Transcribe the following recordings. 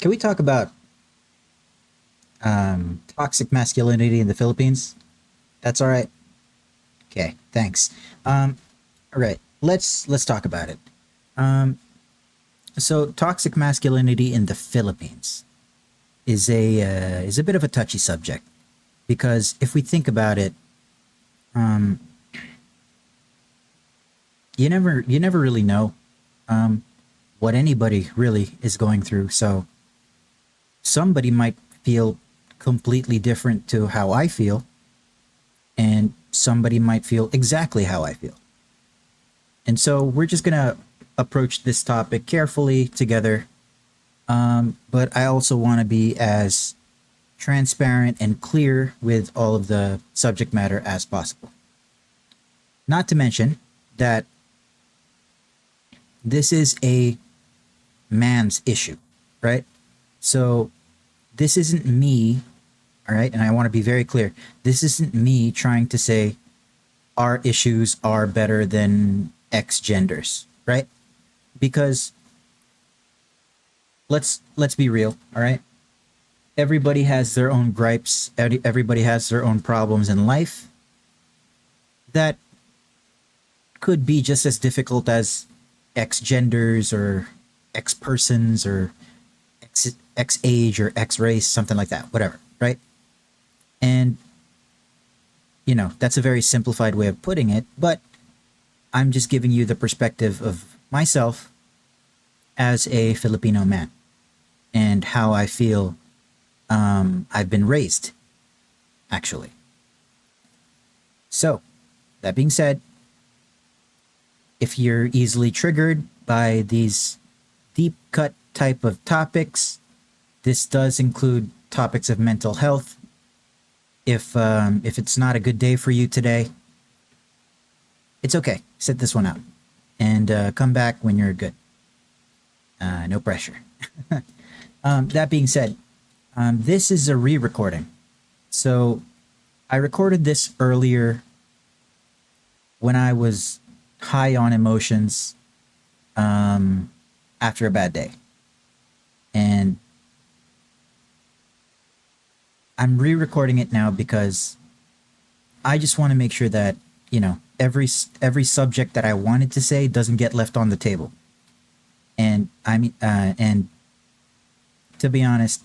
Can we talk about toxic masculinity in the Philippines? That's all right. Okay, thanks. All right, let's talk about it. Um, so toxic masculinity in the Philippines is a bit of a touchy subject because if we think about it, um, you never really know um, what anybody really is going through. So somebody might feel completely different to how I feel, and somebody might feel exactly how I feel. And so we're just gonna approach this topic carefully together. But I also want to be as transparent and clear with all of the subject matter as possible. Not to mention that this is a man's issue, right? So this isn't me, all right? And I want to be very clear. This isn't me trying to say our issues are better than X genders, right? Because let's be real, all right? Everybody has their own gripes, everybody has their own problems in life that could be just as difficult as X genders or X persons or X age or X race, something like that, whatever, right? And that's a very simplified way of putting it, but I'm just giving you the perspective of myself as a Filipino man and how I feel I've been raised, actually. So, that being said, if you're easily triggered by these deep cut type of topics, this does include topics of mental health. If it's not a good day for you today, it's okay. Sit this one out and come back when you're good. No pressure. That being said, this is a re-recording. So I recorded this earlier when I was high on emotions after a bad day. And I'm re-recording it now because I just want to make sure that, every subject that I wanted to say doesn't get left on the table. And and to be honest,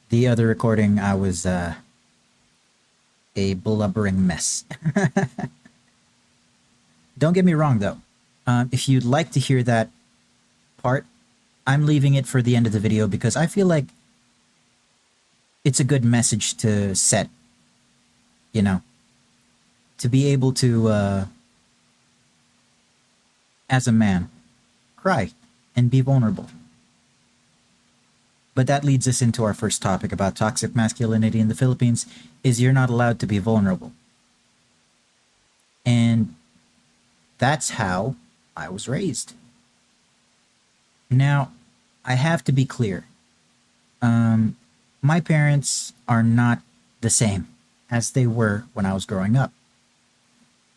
the other recording I was a blubbering mess. Don't get me wrong though. If you'd like to hear that part, I'm leaving it for the end of the video because I feel like it's a good message to set, you know, to be able to, as a man, cry and be vulnerable. But that leads us into our first topic about toxic masculinity in the Philippines is you're not allowed to be vulnerable. And that's how I was raised. Now, I have to be clear. My parents are not the same as they were when I was growing up.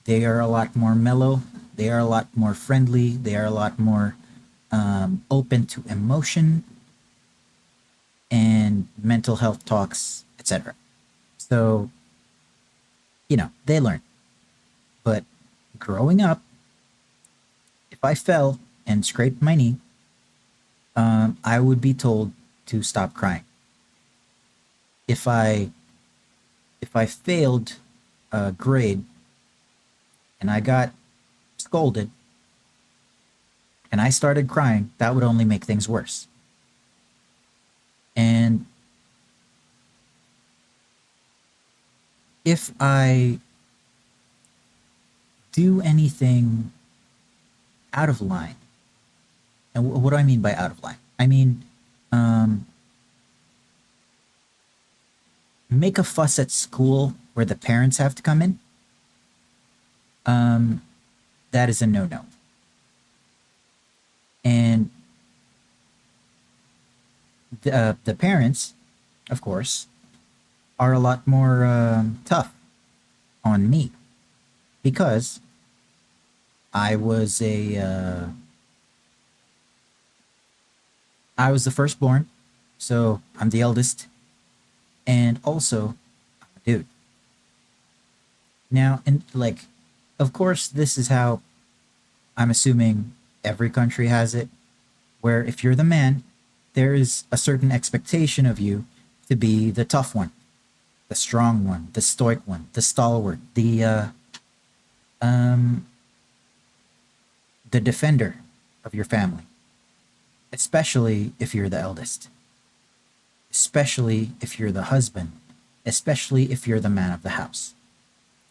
They are a lot more mellow. They are a lot more friendly. They are a lot more open to emotion and mental health talks, etc. So, they learn. But growing up, if I fell and scraped my knee, I would be told to stop crying. If I failed a grade and I got scolded and I started crying, that would only make things worse. And if I do anything out of line, and what do I mean by out of line? I mean, make a fuss at school where the parents have to come in. That is a no-no. And the parents, of course, are a lot more tough on me because I was a I was the firstborn, so I'm the eldest, and also I'm a dude. Now, and like, of course, this is how I'm assuming every country has it, where if you're the man, there is a certain expectation of you to be the tough one, the strong one, the stoic one, the stalwart, um, the defender of your family, especially if you're the eldest, especially if you're the husband, especially if you're the man of the house,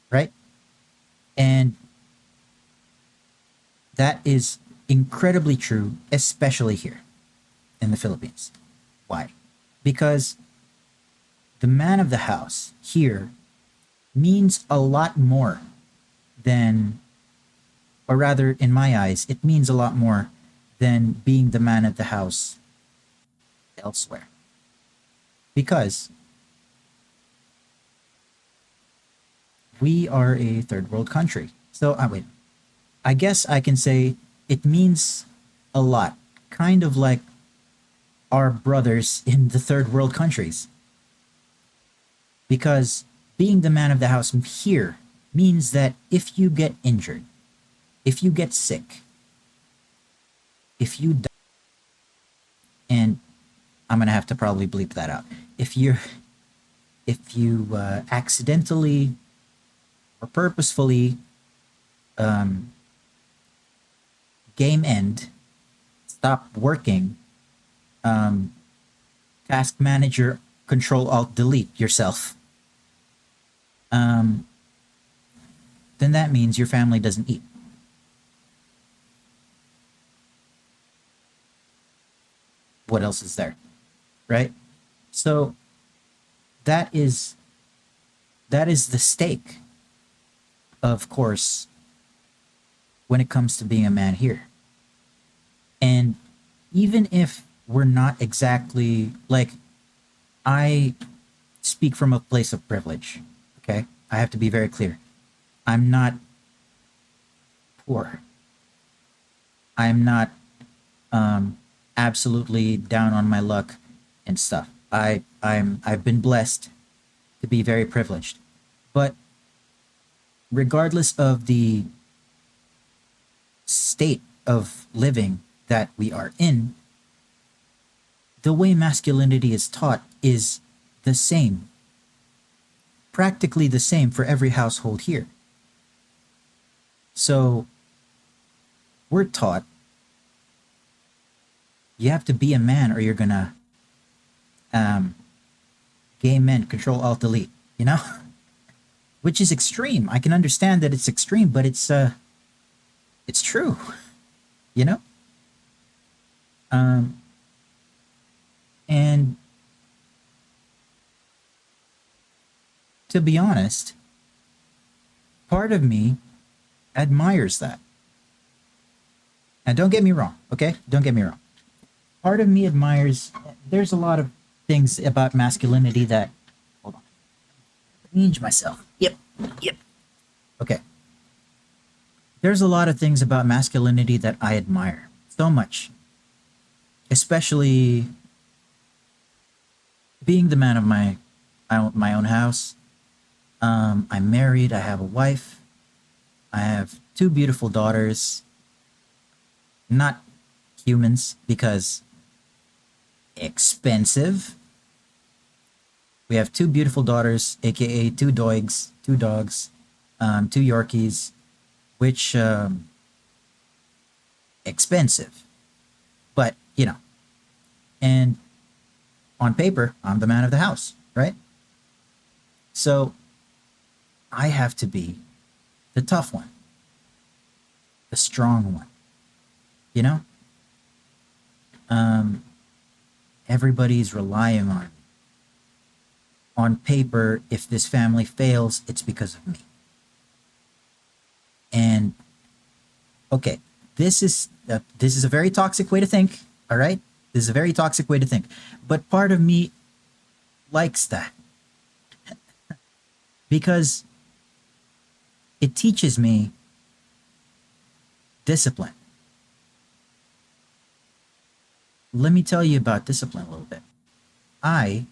right? And that is incredibly true, especially here in the Philippines. Why? Because the man of the house here means a lot more than, or rather, in my eyes, it means a lot more than being the man of the house elsewhere. Because we are a third world country. So, wait, I guess I can say it means a lot, kind of like our brothers in the third world countries. Because being the man of the house here means that if you get injured, if you get sick, if you die, and I'm gonna have to probably bleep that out. If you accidentally or purposefully um, game end, stop working, um, task manager, control alt delete yourself, um, then that means your family doesn't eat. What else is there, right? So that is that is the stake, of course, when it comes to being a man here. And even if we're not exactly like, I speak from a place of privilege, okay? I have to be very clear. I'm not poor. I'm not absolutely down on my luck and stuff. I've been blessed to be very privileged. But regardless of the state of living that we are in, the way masculinity is taught is the same, practically the same for every household here. So we're taught you have to be a man or you're gonna um, game men, control alt delete, you know? Which is extreme. I can understand that it's extreme, but it's true, you know? Um, and to be honest, part of me admires that. And don't get me wrong, okay? Don't get me wrong. Part of me admires, there's a lot of things about masculinity that, hold on, change myself. Yep, yep. Okay. There's a lot of things about masculinity that I admire so much, especially being the man of my own house. I'm married. I have a wife. I have two beautiful daughters. Not humans because expensive. We have two beautiful daughters, aka two dogs, two Yorkies, which expensive, but you know. And on paper, I'm the man of the house, right? So I have to be the tough one, the strong one, you know? Um, everybody's relying on me. On paper, if this family fails, it's because of me. And okay, this is a very toxic way to think. All right, this is a very toxic way to think. But part of me likes that because it teaches me discipline. Let me tell you about discipline a little bit. I,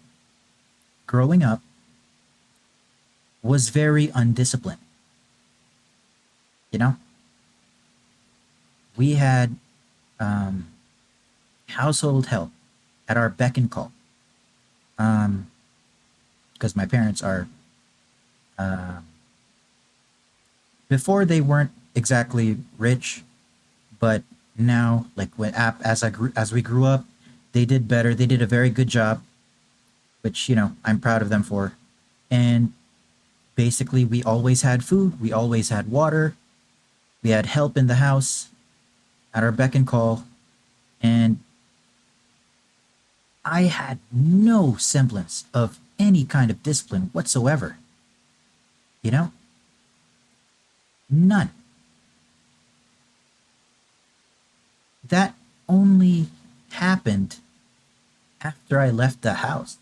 growing up, was very undisciplined. You know, we had household help at our beck and call because my parents are, before they weren't exactly rich, but now, like when as we grew up, they did better. They did a very good job, which I'm proud of them for. And basically, we always had food, we always had water, we had help in the house at our beck and call, and I had no semblance of any kind of discipline whatsoever. You know, none. That only happened after I left the house.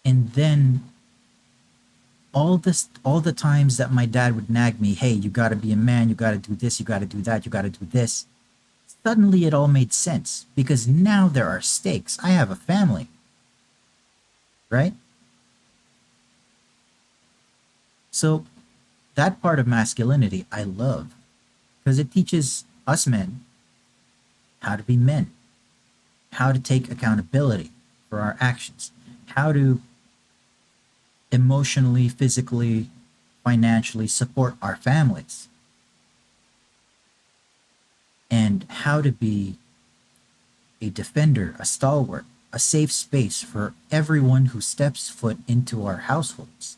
And then all the times that my dad would nag me, hey, you got to be a man, you got to do this, you got to do that, you got to do this. Suddenly it all made sense because now there are stakes. I have a family, right? So that part of masculinity I love because it teaches us men how to be men, how to take accountability for our actions, how to emotionally, physically, financially support our families, and how to be a defender, a stalwart, a safe space for everyone who steps foot into our households.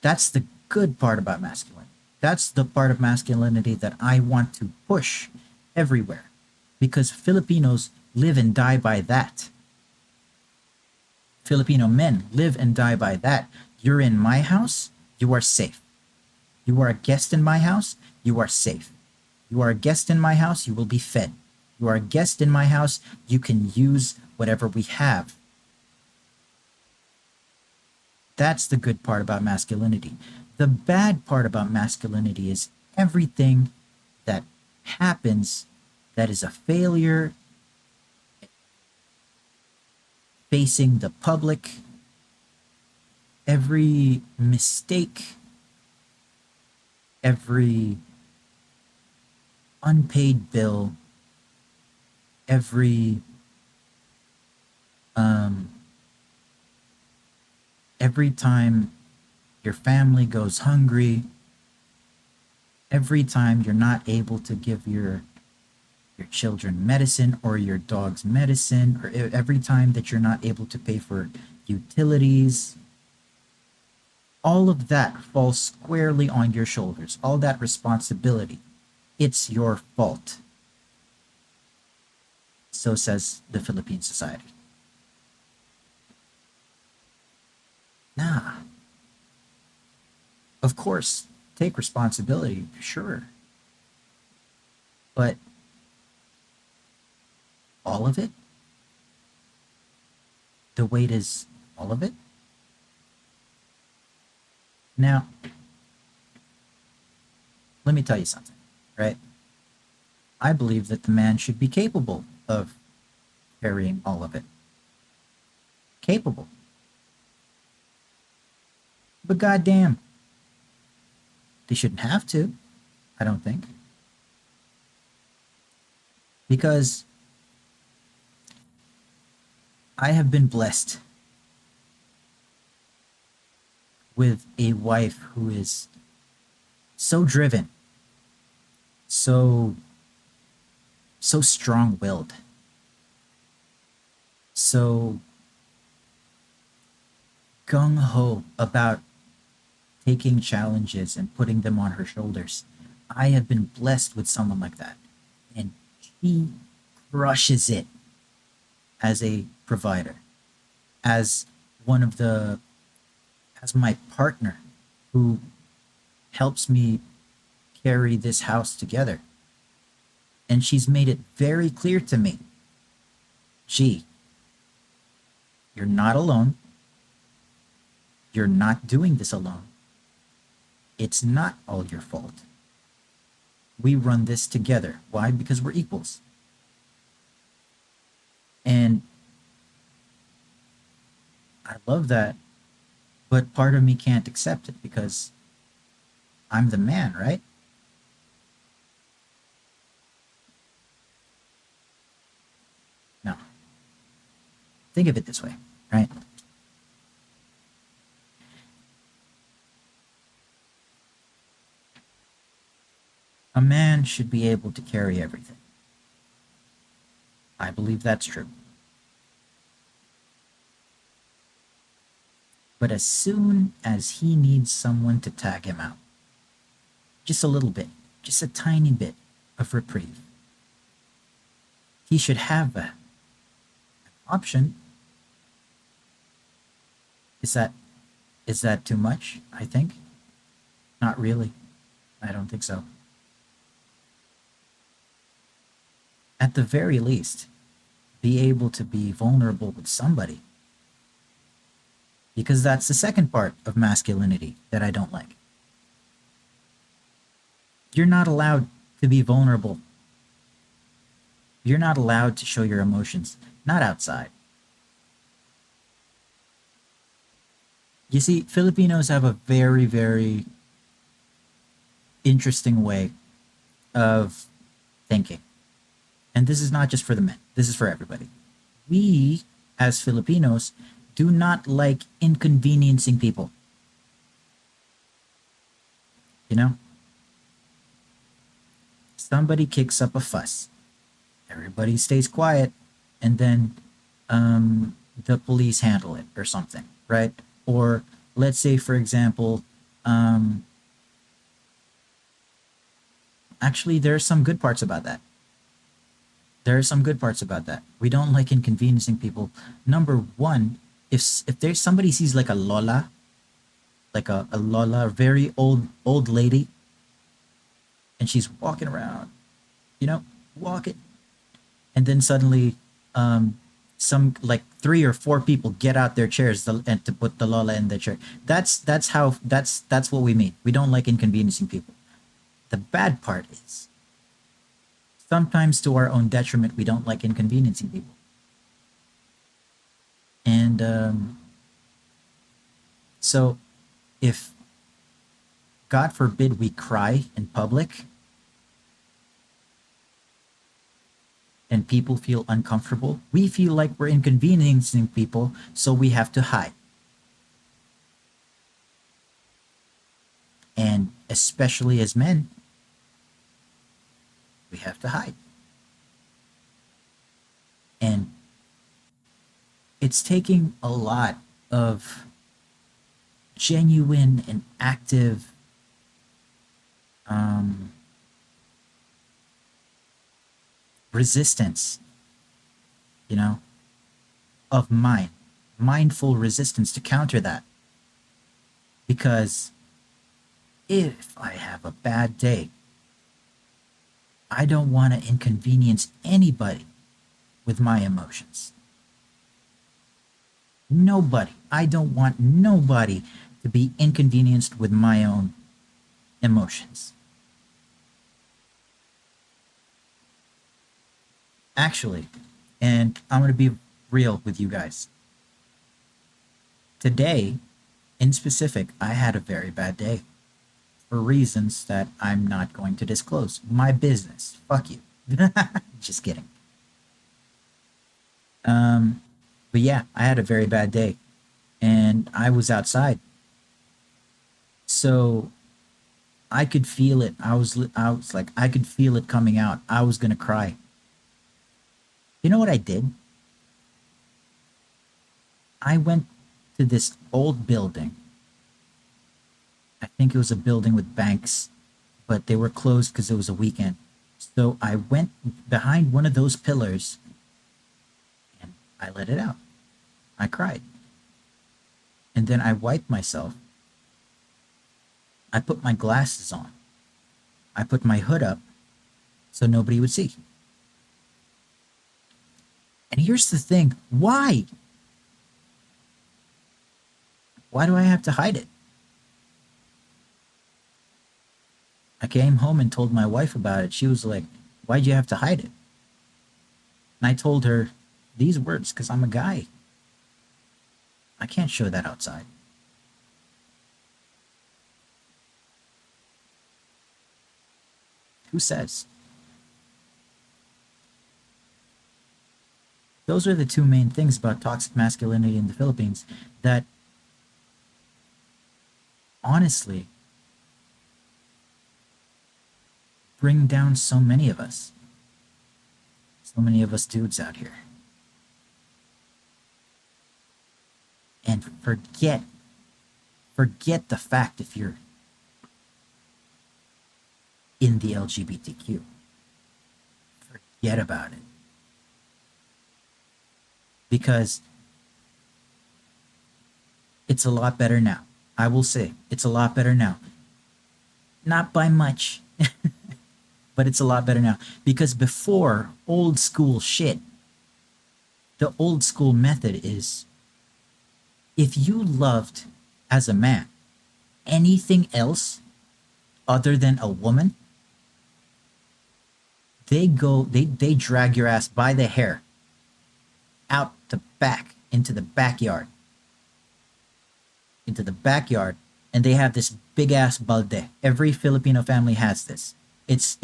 That's the good part about masculinity. That's the part of masculinity that I want to push everywhere because Filipinos live and die by that. Filipino men live and die by that. You're in my house, you are safe. You are a guest in my house, you are safe. You are a guest in my house, you will be fed. You are a guest in my house, you can use whatever we have. That's the good part about masculinity. The bad part about masculinity is everything that happens that is a failure facing the public, every mistake, every unpaid bill, every um, every time your family goes hungry, every time you're not able to give your children medicine or your dog's medicine, or every time that you're not able to pay for utilities, all of that falls squarely on your shoulders. All that responsibility. It's your fault. So says the Philippine society. Nah. Of course, take responsibility, sure. But all of it? The weight is all of it? Now, let me tell you something, right? I believe that the man should be capable of carrying all of it. Capable. But goddamn, they shouldn't have to, I don't think. Because I have been blessed with a wife who is so driven, so strong-willed, so gung-ho about taking challenges and putting them on her shoulders. I have been blessed with someone like that, and she crushes it as a provider, as one of the as my partner who helps me carry this house together. And she's made it very clear to me, gee, you're not alone. You're not doing this alone. It's not all your fault. We run this together. Why? Because we're equals. And I love that, but part of me can't accept it because I'm the man, right? No. Think of it this way, right? A man should be able to carry everything. I believe that's true. But as soon as he needs someone to tag him out, just a little bit, just a tiny bit of reprieve, he should have an option. Is that is that too much? I think not really. I don't think so. At the very least, be able to be vulnerable with somebody, because that's the second part of masculinity that I don't like. You're not allowed to be vulnerable. You're not allowed to show your emotions, not outside. You see, Filipinos have a very, very interesting way of thinking. And this is not just for the men, this is for everybody. We, as Filipinos, do not like inconveniencing people. You know, somebody kicks up a fuss, everybody stays quiet, and then the police handle it or something, right? Or let's say, for example, um, actually, there are some good parts about that. There are some good parts about that. We don't like inconveniencing people. Number one, if there's somebody sees like a lola, like a lola, a very old lady, and she's walking around, you know, walking, and then suddenly, um, some like three or four people get out their chairs and to put the lola in the chair. That's what we mean. We don't like inconveniencing people. The bad part is sometimes to our own detriment. We don't like inconveniencing people, and so if God forbid we cry in public and people feel uncomfortable, we feel like we're inconveniencing people, so we have to hide. And especially as men, we have to hide. And it's taking a lot of genuine and active um, resistance, you know, of mind, mindful resistance to counter that. Because if I have a bad day, I don't want to inconvenience anybody with my emotions. Nobody. I don't want nobody to be inconvenienced with my own emotions. Actually, and I'm going to be real with you guys. Today, in specific, I had a very bad day for reasons that I'm not going to disclose. My business. Fuck you. Just kidding. Um, but yeah, I had a very bad day and I was outside. So I could feel it. I was like, I could feel it coming out. I was going to cry. You know what I did? I went to this old building. I think it was a building with banks, but they were closed because it was a weekend. So I went behind one of those pillars and I let it out. I cried. And then I wiped myself. I put my glasses on. I put my hood up so nobody would see. And here's the thing, why? Why do I have to hide it? I came home and told my wife about it. She was like, "Why'd you have to hide it?" And I told her these words because I'm a guy. I can't show that outside. Who says? Those are the two main things about toxic masculinity in the Philippines that honestly bring down so many of us. So many of us dudes out here. And forget the fact if you're in the LGBTQ. Forget about it. Because it's a lot better now. I will say it's a lot better now. Not by much, but it's a lot better now. Because before, old school shit, the old school method is if you loved as a man anything else other than a woman, they drag your ass by the hair out the back into the backyard. And they have this big ass balde. Every Filipino family has this. It's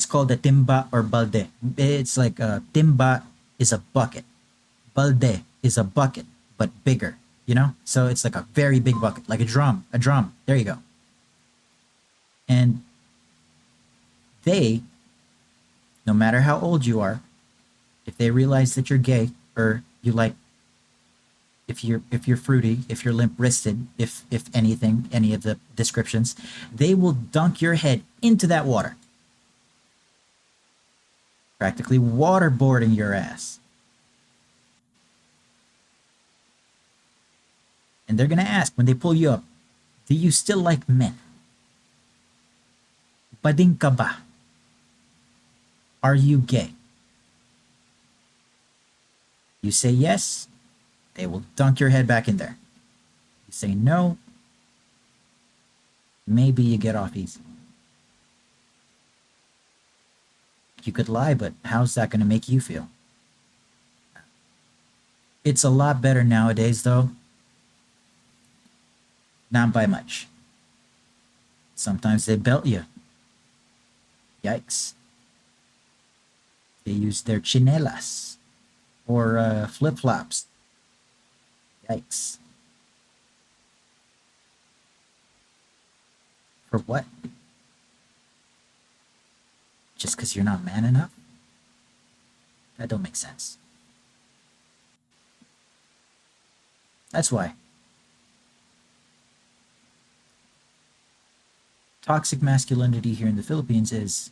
called a timba or balde. It's like a timba is a bucket. Balde is a bucket, but bigger, you know? So it's like a very big bucket, like a drum. A drum. There you go. And they, no matter how old you are, if they realize that you're gay or you like if you're fruity, if you're limp wristed, if anything, any of the descriptions, they will dunk your head into that water. Practically waterboarding your ass. And they're gonna ask when they pull you up, do you still like men? Bading ka ba? Are you gay? You say yes, they will dunk your head back in there. You say no, maybe you get off easy. You could lie, but how's that going to make you feel? It's a lot better nowadays, though. Not by much. Sometimes they belt you. Yikes. They use their chinelas or flip-flops. Yikes. For what? Just because you're not man enough? That don't make sense. That's why. Toxic masculinity here in the Philippines is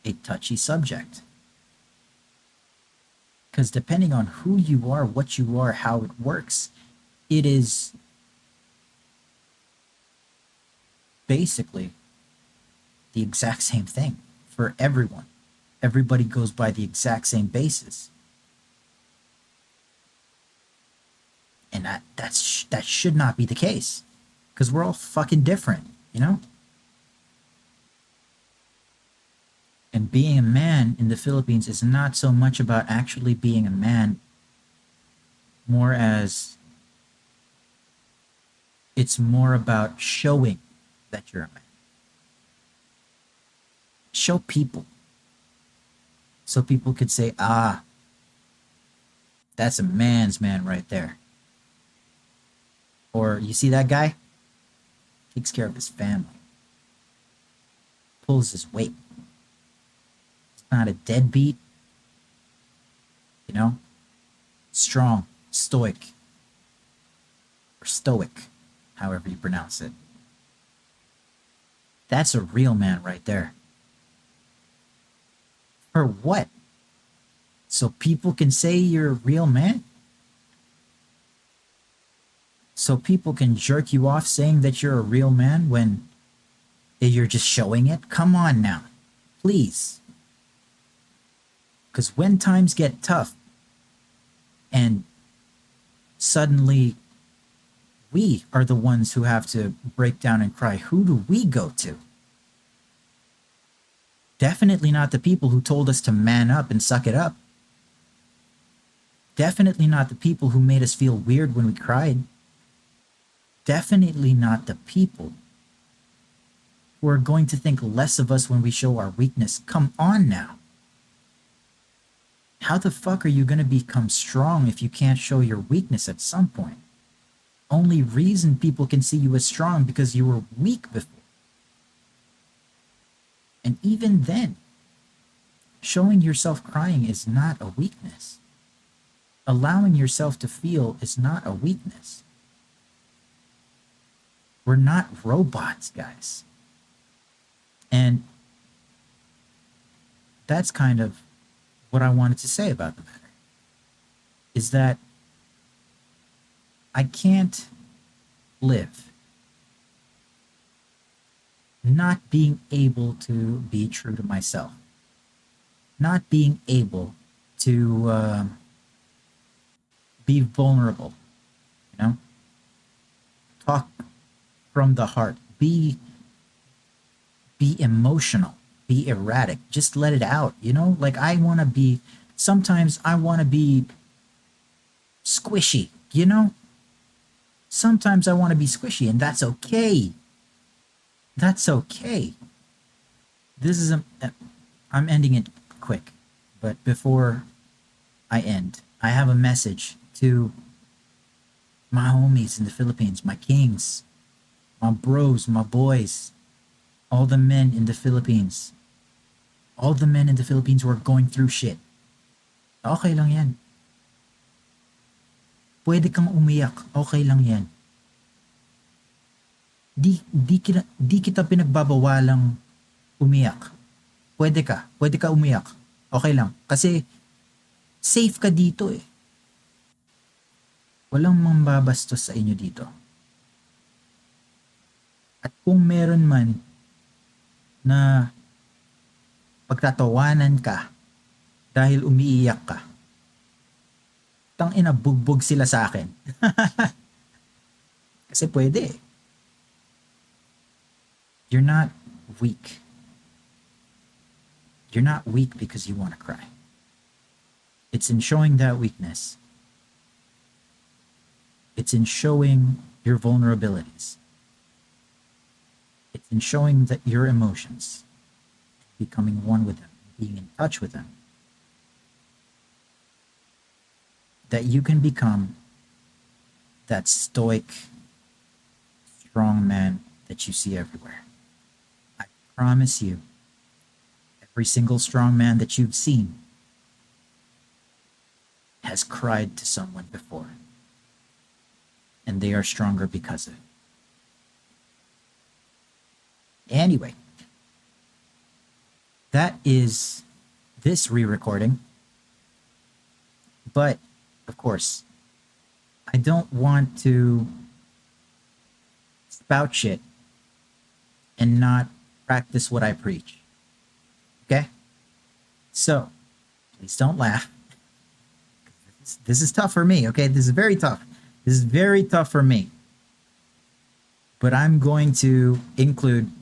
a touchy subject. Because depending on who you are, what you are, how it works, it is basically the exact same thing for everyone. Everybody goes by the exact same basis. And that should not be the case. Because we're all fucking different, you know? And being a man in the Philippines is not so much about actually being a man, more as it's more about showing that you're a man. Show people. So people could say, ah, that's a man's man right there. Or you see that guy? Takes care of his family. Pulls his weight. Not a deadbeat, you know, strong, stoic, or stoic, however you pronounce it. That's a real man right there. For what? So people can say you're a real man? So people can jerk you off saying that you're a real man when you're just showing it? Come on now, please. Because when times get tough and suddenly we are the ones who have to break down and cry. Who do we go to? Definitely not the people who told us to man up and suck it up. Definitely not the people who made us feel weird when we cried. Definitely not the people who are going to think less of us when we show our weakness. Come on now. How the fuck are you going to become strong if you can't show your weakness at some point? Only reason people can see you as strong because you were weak before. And even then, showing yourself crying is not a weakness. Allowing yourself to feel is not a weakness. We're not robots, guys. And that's kind of what I wanted to say about the matter. Is that I can't live not being able to be true to myself. Not being able to be vulnerable, you know? Talk from the heart. Be emotional. Be erratic. Just let it out, you know? Like sometimes I want to be squishy, you know? Sometimes I want to be squishy, and that's okay. That's okay. This is I'm ending it quick, but before I end, I have a message to my homies in the Philippines, my kings, my bros, my boys, all the men in the Philippines. All the men in the Philippines who are going through shit. Okay lang yan. Pwede kang umiyak. Okay lang yan. Di kita pinagbabawalang umiyak. Pwede ka. Pwede ka umiyak. Okay lang. Kasi safe ka dito eh. Walang mambabastos sa inyo dito. At kung meron man na pagtatawanan ka dahil umiiyak ka, tangina, bugbog sila sa akin. Kasi pwede. You're not weak. You're not weak because you want to cry. It's in showing that weakness. It's in showing your vulnerabilities. It's in showing that your emotions, becoming one with them, being in touch with them, that you can become that stoic, strong man that you see everywhere. I promise you, every single strong man that you've seen has cried to someone before, and they are stronger because of it. Anyway, that is this re-recording. But, of course, I don't want to spout shit and not practice what I preach. Okay? So, please don't laugh. This is tough for me, okay? This is very tough. This is very tough for me. But I'm going to include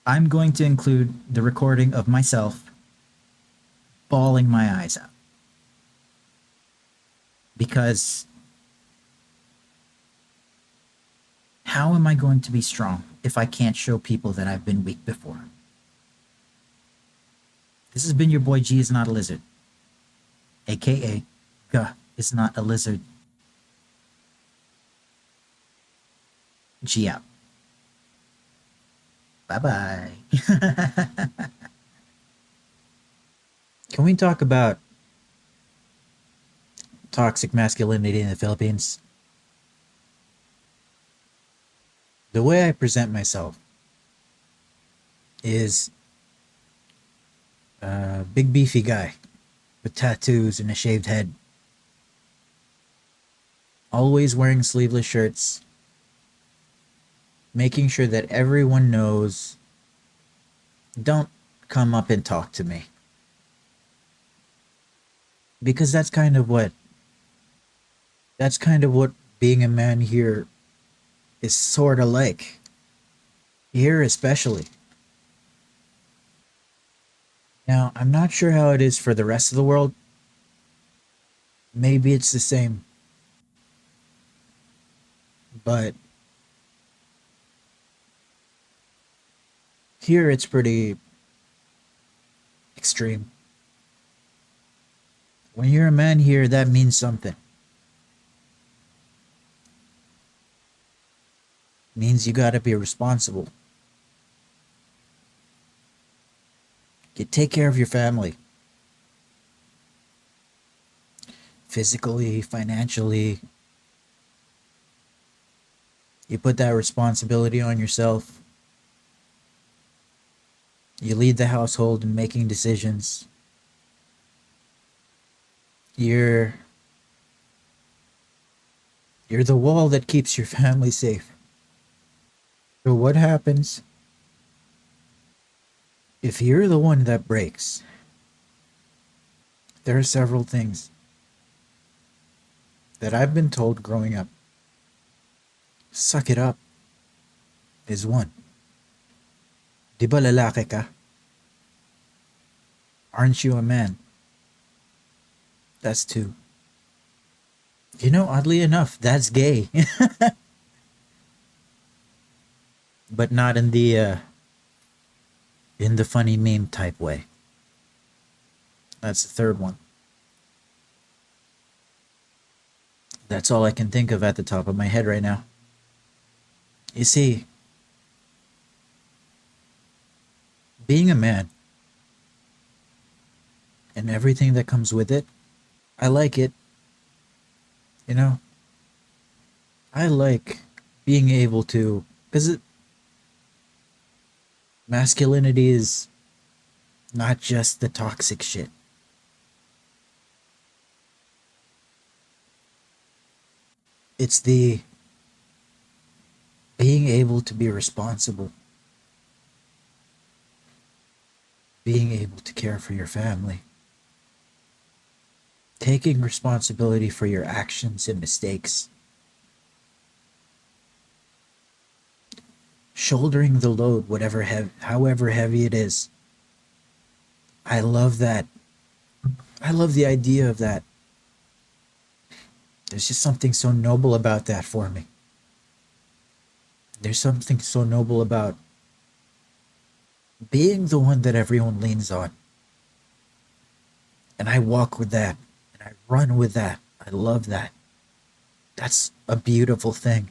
the recording of myself bawling my eyes out. Because how am I going to be strong if I can't show people that I've been weak before? This has been your boy G is not a lizard, aka G is not a lizard. G out. Bye-bye. Can we talk about toxic masculinity in the Philippines? The way I present myself is a big beefy guy with tattoos and a shaved head. Always wearing sleeveless shirts. Making sure that everyone knows, don't come up and talk to me. Because that's kind of what being a man here is sort of like. Here, especially. Now, I'm not sure how it is for the rest of the world. Maybe it's the same, but here it's pretty extreme. When you're a man here, that means something. It means you gotta be responsible. You take care of your family. Physically, financially. You put that responsibility on yourself. You lead the household in making decisions. You're you're the wall that keeps your family safe. So what happens if you're the one that breaks? There are several things that I've been told growing up. Suck it up is one. Di ba lalaki ka? Aren't you a man? That's two. You know, oddly enough, that's gay. But not in the funny meme type way. That's the third one. That's all I can think of at the top of my head right now. You see, being a man and everything that comes with it, I like it. You know, I like being able to, because masculinity is not just the toxic shit. It's the being able to be responsible, being able to care for your family, taking responsibility for your actions and mistakes, shouldering the load, however heavy it is. I love that. I love the idea of that. There's just something so noble about that for me. There's something so noble about being the one that everyone leans on. And I walk with that. And I run with that. I love that. That's a beautiful thing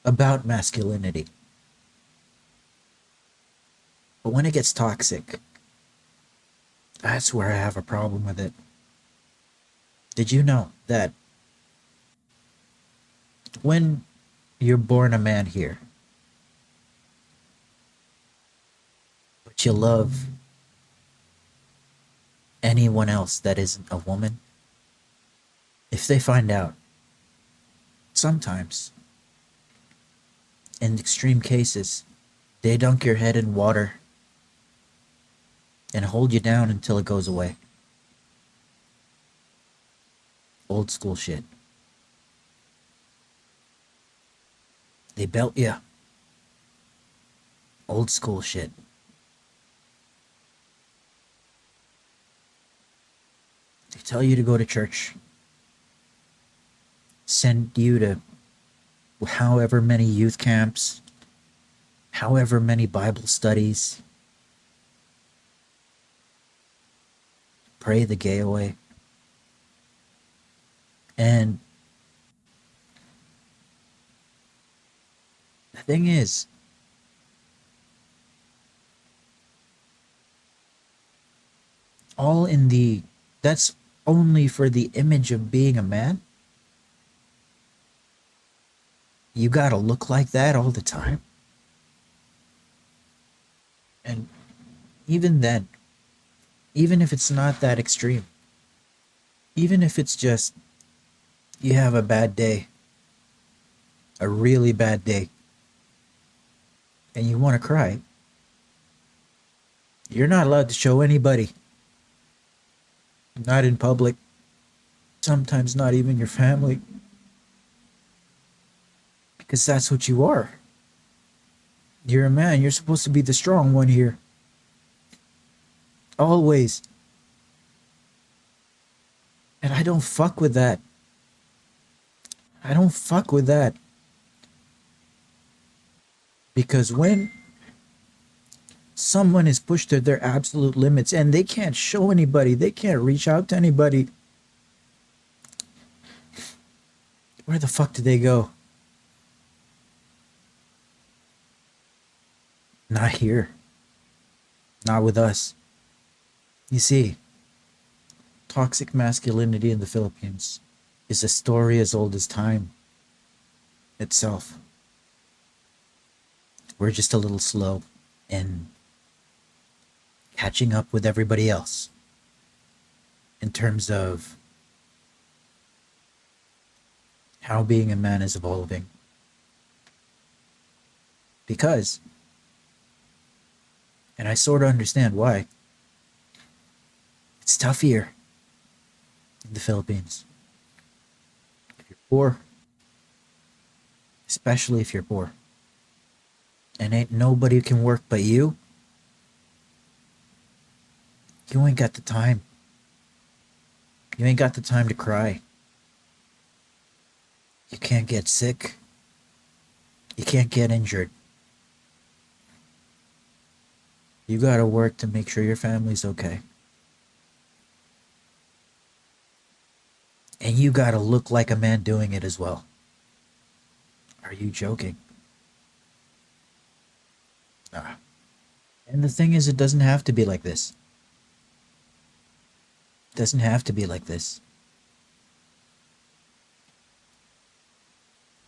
about masculinity. But when it gets toxic, that's where I have a problem with it. Did you know that when you're born a man here, but you love anyone else that isn't a woman, if they find out, sometimes, in extreme cases, they dunk your head in water and hold you down until it goes away. Old school shit. They belt you. Old school shit. They tell you to go to church. Send you to however many youth camps, however many Bible studies. Pray the gay away. And the thing is, that's only for the image of being a man. You gotta look like that all the time. And even then, even if it's not that extreme, even if it's just you have a bad day, a really bad day, and you want to cry, you're not allowed to show anybody. Not in public. Sometimes not even your family. Because that's what you are. You're a man. You're supposed to be the strong one here. Always. And I don't fuck with that. I don't fuck with that. Because when someone is pushed to their absolute limits and they can't show anybody, they can't reach out to anybody, where the fuck do they go? Not here. Not with us. You see, toxic masculinity in the Philippines is a story as old as time itself. We're just a little slow in catching up with everybody else in terms of how being a man is evolving. Because, and I sort of understand why, it's tough here in the Philippines. If you're poor, especially if you're poor, and ain't nobody can work but you ain't got the time. You ain't got the time to cry. You can't get sick. You can't get injured. You gotta work to make sure your family's okay. And you gotta look like a man doing it as well. Are you joking? Ah. And the thing is, it doesn't have to be like this. It doesn't have to be like this.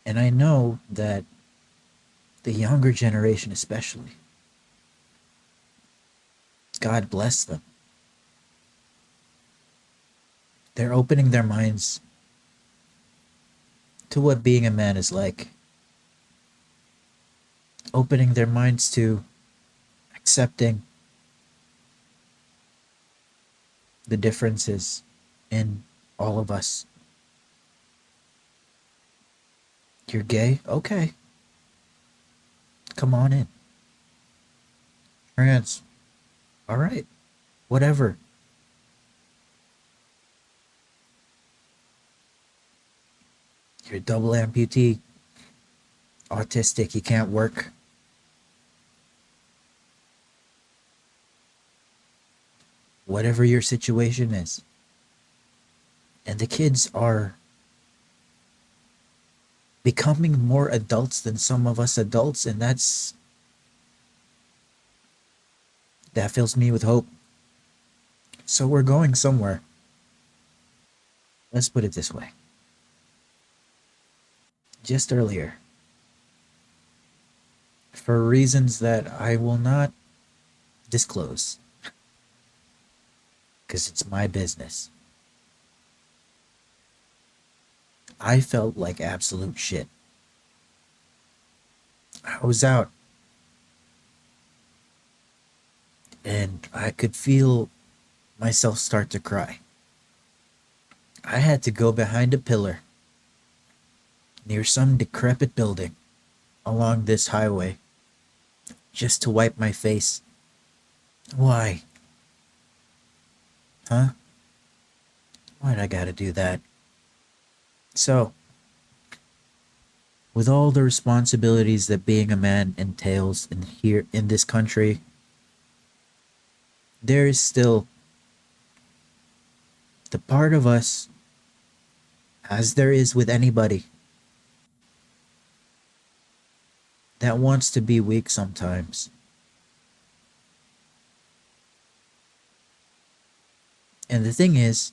And I know that the younger generation especially, God bless them, they're opening their minds to what being a man is like. Opening their minds to accepting the differences in all of us. You're gay? Okay. Come on in. Trans? All right. Whatever. You're a double amputee. Autistic. You can't work. Whatever your situation is. And the kids are becoming more adults than some of us adults, and that fills me with hope. So we're going somewhere. Let's put it this way. Just earlier, for reasons that I will not disclose, because it's my business, I felt like absolute shit. I was out, and I could feel myself start to cry. I had to go behind a pillar near some decrepit building along this highway just to wipe my face. Why? Huh? Why'd I gotta do that? So, with all the responsibilities that being a man entails in this country, there is still the part of us, as there is with anybody, that wants to be weak sometimes. And the thing is,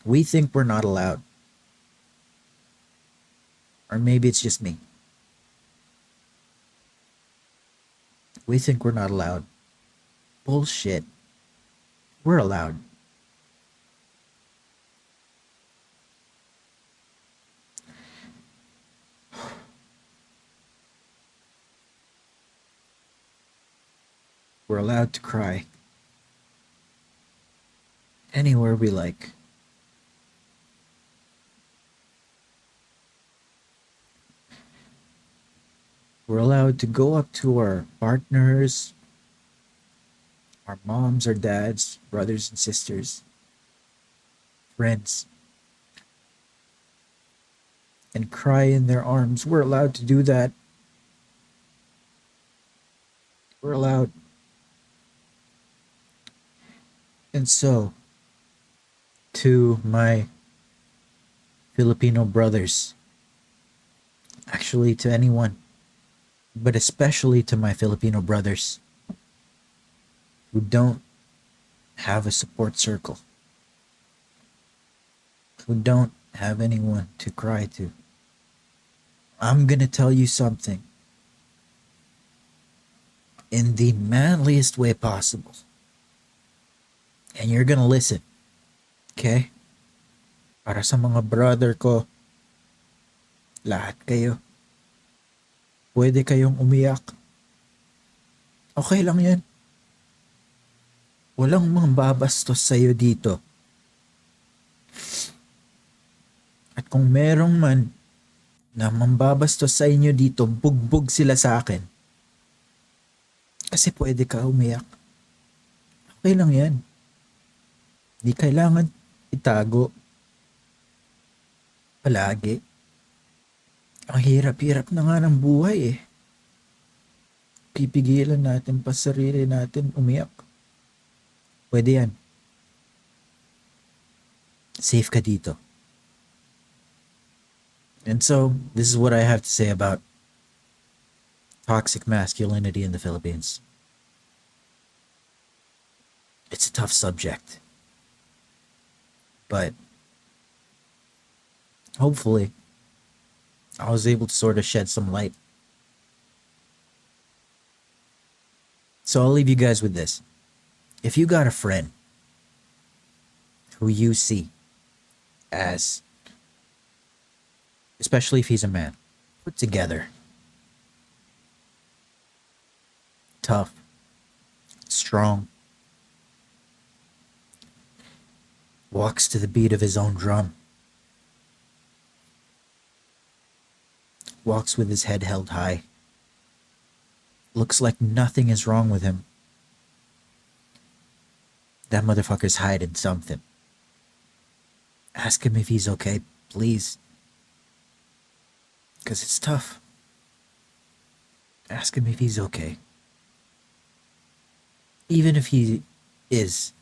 we think we're not allowed. Or maybe it's just me. We think we're not allowed. Bullshit. We're allowed. We're allowed to cry. Anywhere we like. We're allowed to go up to our partners, our moms, our dads, brothers and sisters, friends, and cry in their arms. We're allowed to do that. We're allowed. And so, to my Filipino brothers, actually to anyone, but especially to my Filipino brothers who don't have a support circle, who don't have anyone to cry to, I'm gonna tell you something in the manliest way possible. And you're gonna listen, okay? Para sa mga brother ko, lahat kayo, pwede kayong umiyak. Okay lang yan. Walang mambabastos sa'yo dito. At kung merong man na mambabastos sa inyo dito, bugbog sila sa akin. Kasi pwede ka umiyak. Okay lang yan. Di kailangan itago. Palagi. Ang hirap-hirap na nga ng buhay eh. Pipigilan natin pa sarili natin umiyak. Pwede yan. Safe ka dito. And so, this is what I have to say about toxic masculinity in the Philippines. It's a tough subject. But hopefully, I was able to sort of shed some light. So I'll leave you guys with this. If you got a friend who you see as, especially if he's a man, put together, tough, strong, walks to the beat of his own drum, walks with his head held high, looks like nothing is wrong with him, that motherfucker's hiding something. Ask him if he's okay, please. Because it's tough. Ask him if he's okay. Even if he is,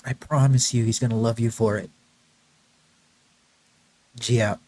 I promise you he's gonna love you for it. G out.